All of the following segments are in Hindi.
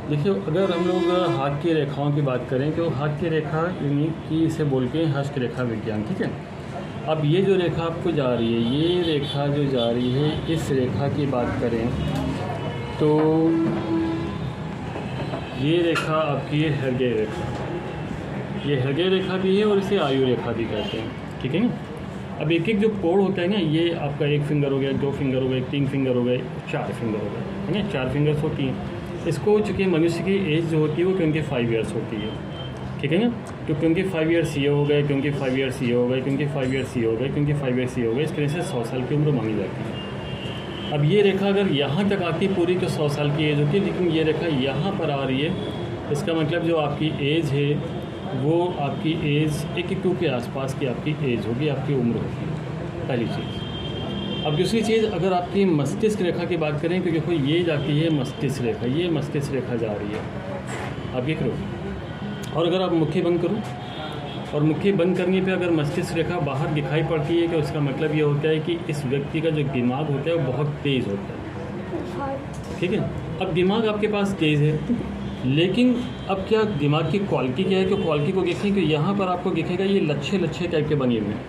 देखिए, अगर हम लोग हाथ की रेखाओं की बात करें तो हाथ की रेखा यानी कि इसे बोलते हैं हस्त रेखा विज्ञान, ठीक है। अब ये जो रेखा आपको जा रही है, ये रेखा जो जा रही है, इस रेखा की बात करें तो ये रेखा आपकी है हृदय रेखा। ये हृदय रेखा भी है और इसे आयु रेखा भी कहते हैं, ठीक है ना। अब एक एक जो कोण होता है ना, ये आपका 1 फिंगर हो गया, 2 फिंगर हो गए, 3 फिंगर हो गए, 4 फिंगर हो गए, है ना। 4 फिंगर्स होती हैं। इसको चूँकि मनुष्य की एज जो होती है वो 25 ईयर्स होती है, ठीक है ना। तो 25 ईयर्स ये हो गए, 25 ईयर्स ये हो गए, 25 ईयर्स ये हो गए, 25 ईयर्स ये हो गए, इस तरह से 100 साल की उम्र मांगी जाती है। अब ये रेखा अगर यहाँ तक आती पूरी तो 100 साल की एज होती है, लेकिन ये रेखा यहाँ पर आ रही है, इसका मतलब जो आपकी एज है वो आपकी एज 81 के आसपास की आपकी एज होगी, आपकी उम्र होगी, पहली चीज़। अब दूसरी चीज़, अगर आपकी मस्तिष्क रेखा की बात करें तो देखो ये जाती है मस्तिष्क रेखा, ये मस्तिष्क रेखा जा रही है, आप ये करो। और अगर आप मुट्ठी बंद करो और मुट्ठी बंद करने पे अगर मस्तिष्क रेखा बाहर दिखाई पड़ती है तो उसका मतलब ये होता है कि इस व्यक्ति का जो दिमाग होता है वो बहुत तेज़ होता है, ठीक है। अब दिमाग आपके पास तेज़ है, लेकिन अब क्या दिमाग की क्वालिटी क्या है, तो क्वालिटी को देखें कि यहाँ पर आपको दिखेगा ये लच्छे लच्छे टाइप के बने हुए हैं,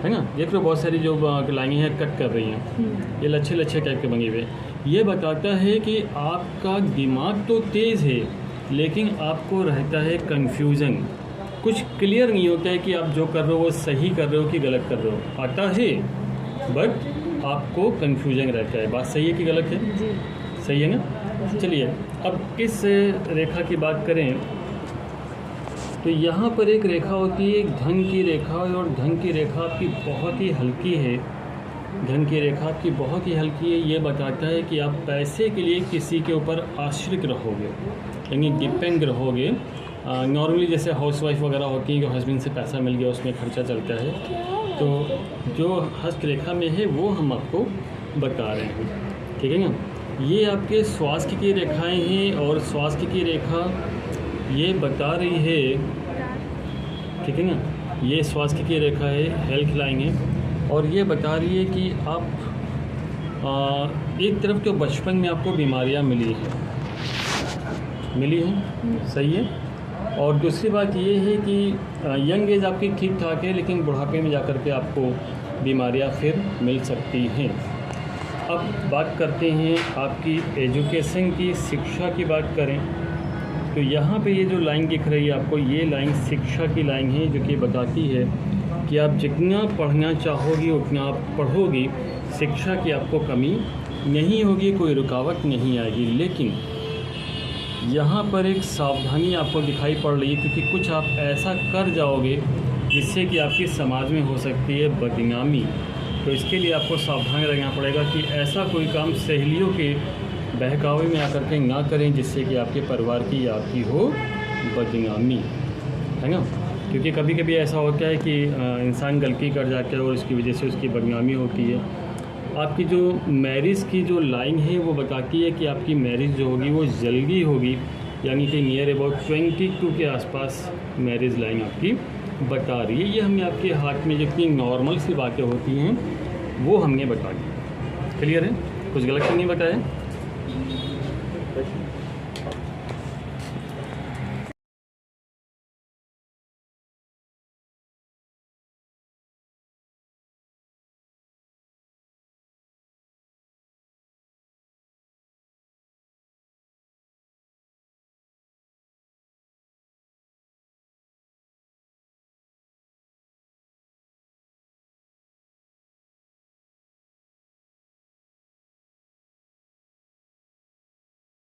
है ना। देख लो बहुत सारी जो लाइनें हैं कट कर रही हैं, ये लच्छे लच्छे टाइप के बने हुए। ये बताता है कि आपका दिमाग तो तेज़ है, लेकिन आपको रहता है कन्फ्यूज़न, कुछ क्लियर नहीं होता है कि आप जो कर रहे हो वो सही कर रहे हो कि गलत कर रहे हो। आता है बट आपको कन्फ्यूजन रहता है। बात सही है कि गलत है? सही है ना। चलिए अब इस रेखा की बात करें तो यहाँ पर एक रेखा होती है, एक धन की रेखा, और धन की रेखा आपकी बहुत ही हल्की है। धन की रेखा आपकी बहुत ही हल्की है। ये बताता है कि आप पैसे के लिए किसी के ऊपर आश्रित रहोगे, यानी डिपेंड रहोगे। नॉर्मली जैसे हाउसवाइफ वगैरह होती हैं कि हस्बैंड से पैसा मिल गया उसमें खर्चा चलता है, तो जो हस्त रेखा में है वो हम आपको बता रहे हैं, ठीक है ना। ये आपके स्वास्थ्य की रेखाएं हैं, और स्वास्थ्य की रेखा ये बता रही है, ठीक है ना, ये स्वास्थ्य की रेखा है, हेल्थ लाइन है, और ये बता रही है कि आप एक तरफ तो बचपन में आपको बीमारियां मिली हैं, सही है। और दूसरी बात ये है कि यंग एज आपकी ठीक ठाक है, लेकिन बुढ़ापे में जाकर के आपको बीमारियां फिर मिल सकती हैं। अब बात करते हैं आपकी एजुकेशन की, शिक्षा की बात करें तो यहाँ पे ये जो लाइन दिख रही है आपको, ये लाइन शिक्षा की लाइन है, जो कि बताती है कि आप जितना पढ़ना चाहोगी उतना आप पढ़ोगी, शिक्षा की आपको कमी नहीं होगी, कोई रुकावट नहीं आएगी। लेकिन यहाँ पर एक सावधानी आपको दिखाई पड़ रही है, क्योंकि कुछ आप ऐसा कर जाओगे जिससे कि आपकी समाज में हो सकती है बदनामी। तो इसके लिए आपको सावधान रहना पड़ेगा कि ऐसा कोई काम सहेलियों के बहकावे में आकर के ना करें जिससे कि आपके परिवार की या आपकी हो बदनामी, है ना। क्योंकि कभी कभी ऐसा होता है कि इंसान गलती कर जाता है और इसकी वजह से उसकी बदनामी होती है। आपकी जो मैरिज की जो लाइन है वो बताती है कि आपकी मैरिज जो होगी वो जल्दी होगी, यानी कि नियर अबाउट 22 के आसपास मैरिज लाइन आपकी बता रही है। ये हमने आपके हाथ में जितनी नॉर्मल सी बातें होती हैं वो हमने बता दी। क्लियर है? कुछ गलत तो नहीं बताया?